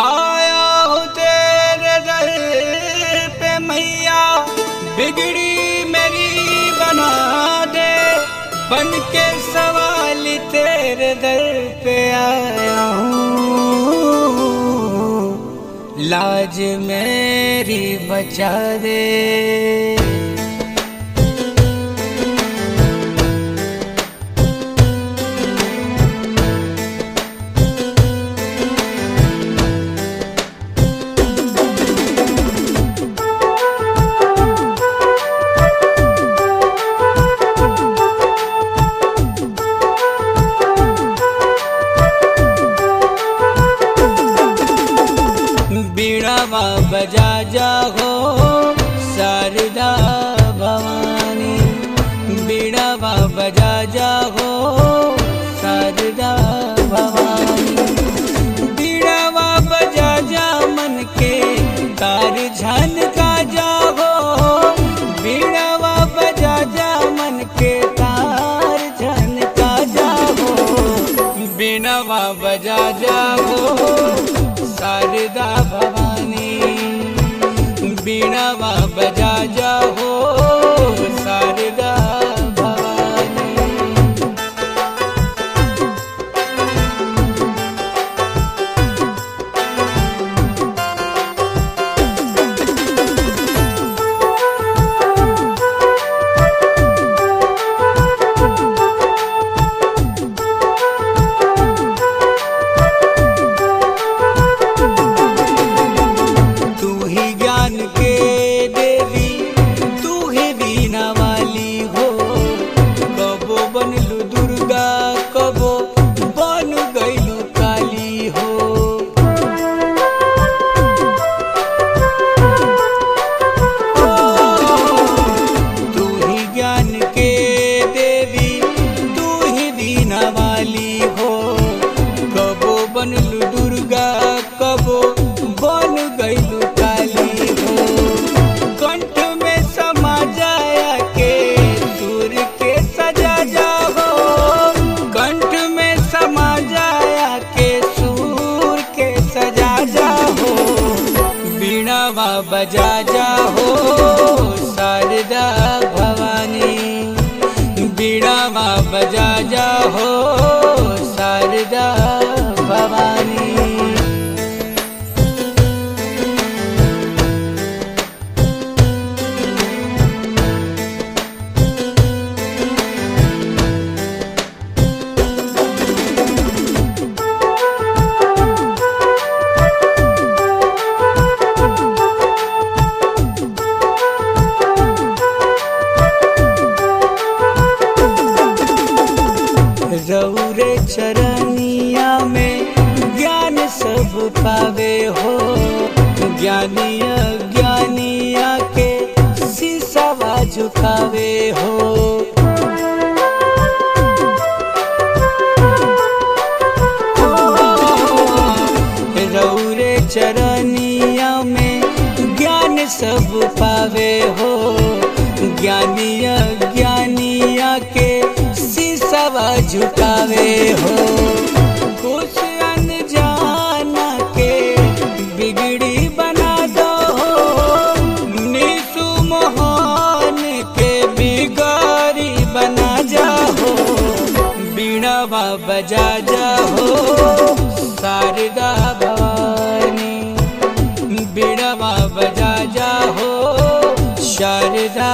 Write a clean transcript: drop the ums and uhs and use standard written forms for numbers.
आया हूँ तेरे दर पे मैया, बिगड़ी मेरी बना दे। बन के सवाल तेरे दर पे आया हूँ, लाज मेरी बचा दे। बीड़ावा बजा जागो शारदा भवानी, बीड़ावा बजा जागो शारदा भवानी। बीड़ावा बजा जा मन के तार झनका जागो, बीड़ावा बजा जा मन के तार झनका जागो। बीड़ावा बजा जागो शारदा भवानी, बीड़ावा बजा जाओ शारदा भवानी। बीड़ावा बजा जाओ शारदा भवानी, बीड़ावा बजा जाओ शारदा भवानी। रौरे चरनिया में ज्ञान सब पावे हो, ज्ञानिया ज्ञानिया के शीशवा झुकावे हो। रौरे चरनिया में ज्ञान सब पावे हो, ज्ञानिया ज्ञानिया के शीशवा झुकावे हो। कुछ अनजाना के बिगड़ी बना दो, निशु मोहन के बिगाड़ी बना जाओ। बीड़ावा बजा जाओ शारदा भवानी, बीड़ावा बजा जाओ शारदा